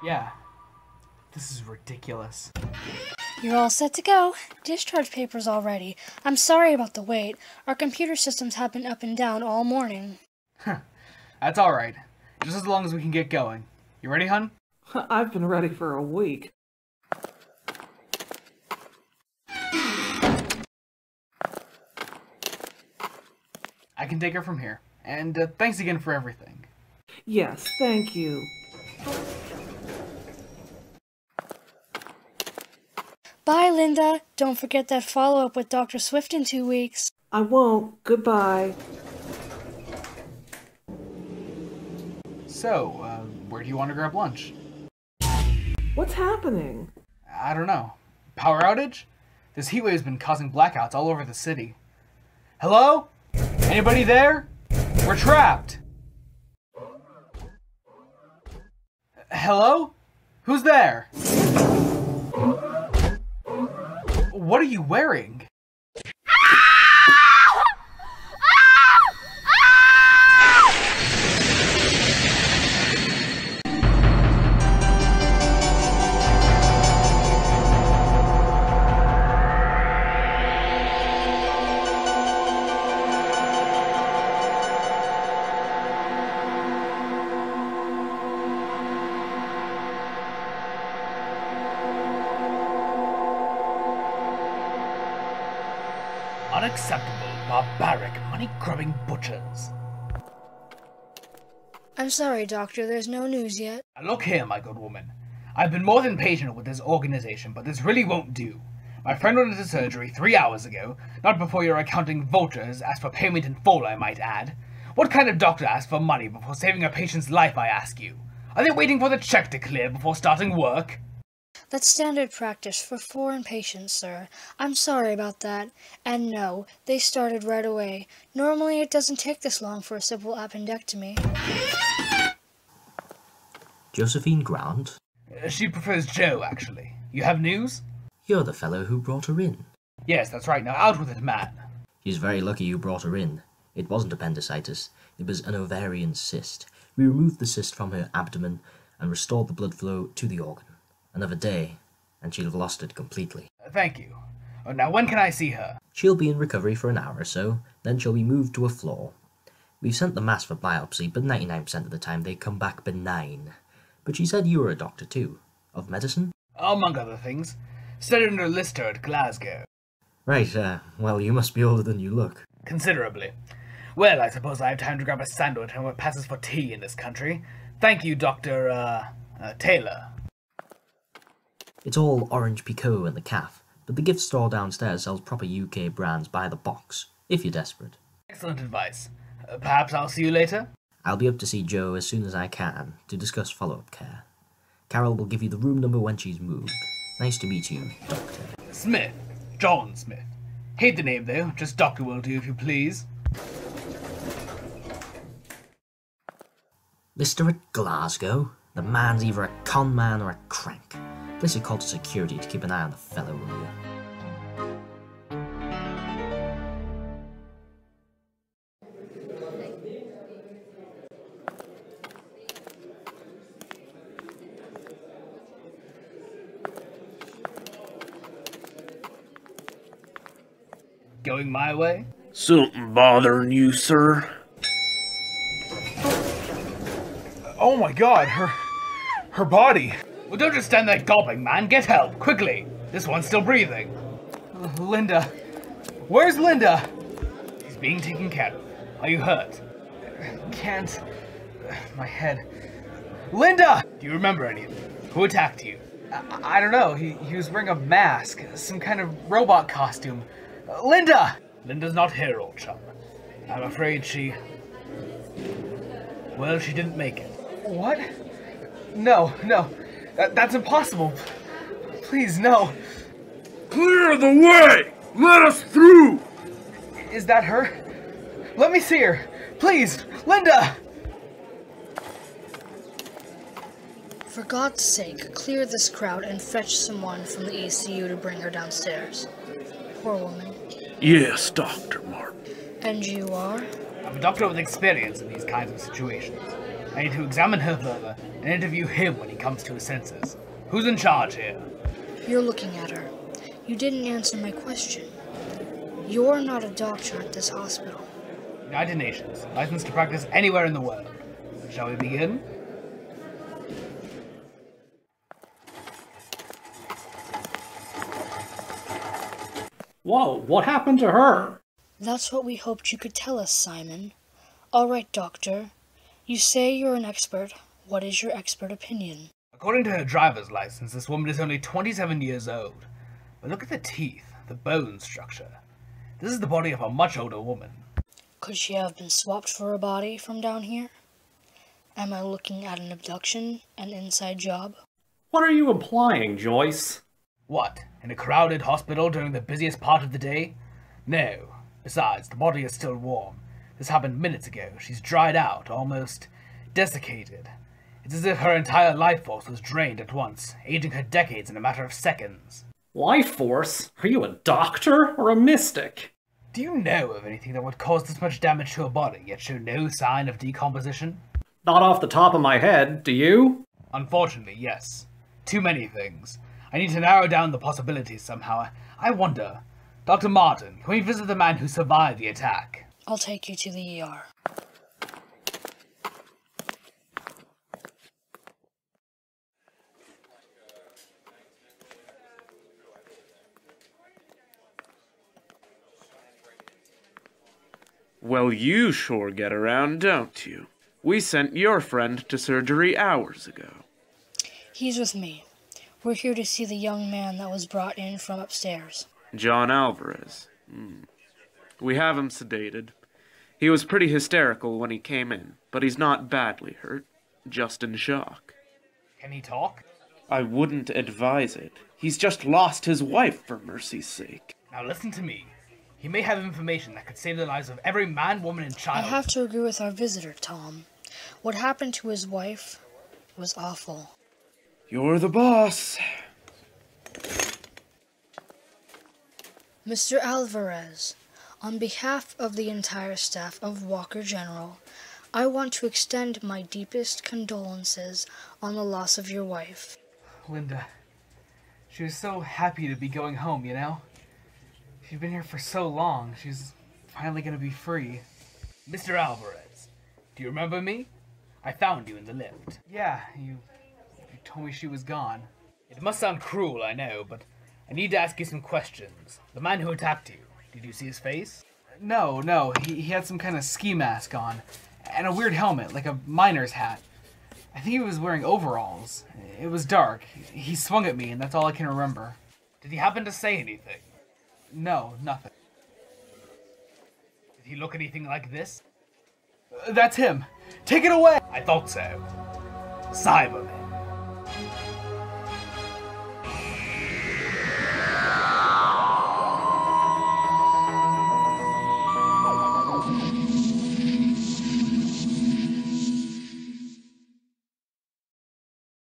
Yeah. This is ridiculous. You're all set to go. Discharge papers all ready. I'm sorry about the wait. Our computer systems have been up and down all morning. That's alright. Just as long as we can get going. You ready, hun? I've been ready for a week. I can take her from here. And thanks again for everything. Yes, thank you. Bye, Linda. Don't forget that follow-up with Dr. Swift in 2 weeks. I won't. Goodbye. So, where do you want to grab lunch? What's happening? I don't know. Power outage? This heat wave's been causing blackouts all over the city. Hello? Anybody there? We're trapped! Hello? Who's there? What are you wearing? Unacceptable, barbaric, money-grubbing butchers. I'm sorry, Doctor. There's no news yet. Look here, my good woman. I've been more than patient with this organization, but this really won't do. My friend went into surgery 3 hours ago, not before your accounting vultures asked for payment in full, I might add. What kind of doctor asks for money before saving a patient's life, I ask you? Are they waiting for the check to clear before starting work? That's standard practice for foreign patients, sir. I'm sorry about that. And no, they started right away. Normally it doesn't take this long for a simple appendectomy. Josephine Grant? She prefers Joe, actually. You have news? You're the fellow who brought her in. Yes, that's right. Now out with it, man. She's very lucky you brought her in. It wasn't appendicitis. It was an ovarian cyst. We removed the cyst from her abdomen and restored the blood flow to the organ. Another day, and she'll have lost it completely. Thank you. Now when can I see her? She'll be in recovery for an hour or so, then she'll be moved to a floor. We've sent the mass for biopsy, but 99% of the time they come back benign. But she said you were a doctor too. Of medicine? Among other things. Studied under Lister at Glasgow. Right, well, you must be older than you look. Considerably. Well, I suppose I have time to grab a sandwich and what passes for tea in this country. Thank you, Dr. Taylor. It's all orange Picot in the cafe, but the gift store downstairs sells proper UK brands by the box, if you're desperate. Excellent advice. Perhaps I'll see you later? I'll be up to see Jo as soon as I can, to discuss follow-up care. Carol will give you the room number when she's moved. Nice to meet you, Doctor. Smith. John Smith. Hate the name, though. Just Doctor will do, if you please. Lister at Glasgow? The man's either a con man or a crank. Place a call to security to keep an eye on the fellow, will you? Going my way? Something bothering you, sir? Oh my god, her body. Well, don't just stand there gulping, man. Get help, quickly. This one's still breathing. Linda. Where's Linda? She's being taken care of. Are you hurt? Can't. My head. Linda! Do you remember anything? Who attacked you? I don't know. He was wearing a mask, some kind of robot costume. Linda! Linda's not here, old chum. I'm afraid she... Well, she didn't make it. What? No. That's impossible. Please, no. Clear the way! Let us through! Is that her? Let me see her. Please, Linda! For God's sake, clear this crowd and fetch someone from the ECU to bring her downstairs. Poor woman. Yes, Dr. Martin. And you are? I'm a doctor with experience in these kinds of situations. I need to examine her further and interview him when he comes to his senses. Who's in charge here? You're looking at her. You didn't answer my question. You're not a doctor at this hospital. United Nations, licensed to practice anywhere in the world. Shall we begin? Whoa, what happened to her? That's what we hoped you could tell us, Simon. All right, Doctor. You say you're an expert. What is your expert opinion? According to her driver's license, this woman is only 27 years old. But look at the teeth, the bone structure. This is the body of a much older woman. Could she have been swapped for a body from down here? Am I looking at an abduction, an inside job? What are you implying, Joyce? What? In a crowded hospital during the busiest part of the day? No. Besides, the body is still warm. This happened minutes ago. She's dried out, almost desiccated. It's as if her entire life force was drained at once, aging her decades in a matter of seconds. Life force? Are you a doctor or a mystic? Do you know of anything that would cause this much damage to a body, yet show no sign of decomposition? Not off the top of my head, do you? Unfortunately, yes. Too many things. I need to narrow down the possibilities somehow. I wonder... Dr. Martin, can we visit the man who survived the attack? I'll take you to the ER. Well, you sure get around, don't you? We sent your friend to surgery hours ago. He's with me. We're here to see the young man that was brought in from upstairs. John Alvarez. We have him sedated. He was pretty hysterical when he came in, but he's not badly hurt, just in shock. Can he talk? I wouldn't advise it. He's just lost his wife, for mercy's sake. Now listen to me. He may have information that could save the lives of every man, woman, and child. I have to agree with our visitor, Tom. What happened to his wife was awful. You're the boss. Mr. Alvarez, on behalf of the entire staff of Walker General, I want to extend my deepest condolences on the loss of your wife. Linda. She was so happy to be going home, you know? She's been here for so long. She's finally gonna be free. Mr. Alvarez, do you remember me? I found you in the lift. Yeah, you told me she was gone. It must sound cruel, I know, but I need to ask you some questions. The man who attacked you, did you see his face? No, he had some kind of ski mask on, and a weird helmet, like a miner's hat. I think he was wearing overalls. It was dark. He swung at me, and that's all I can remember. Did he happen to say anything? No, nothing. Did he look anything like this? That's him! Take it away! I thought so. Cyberman.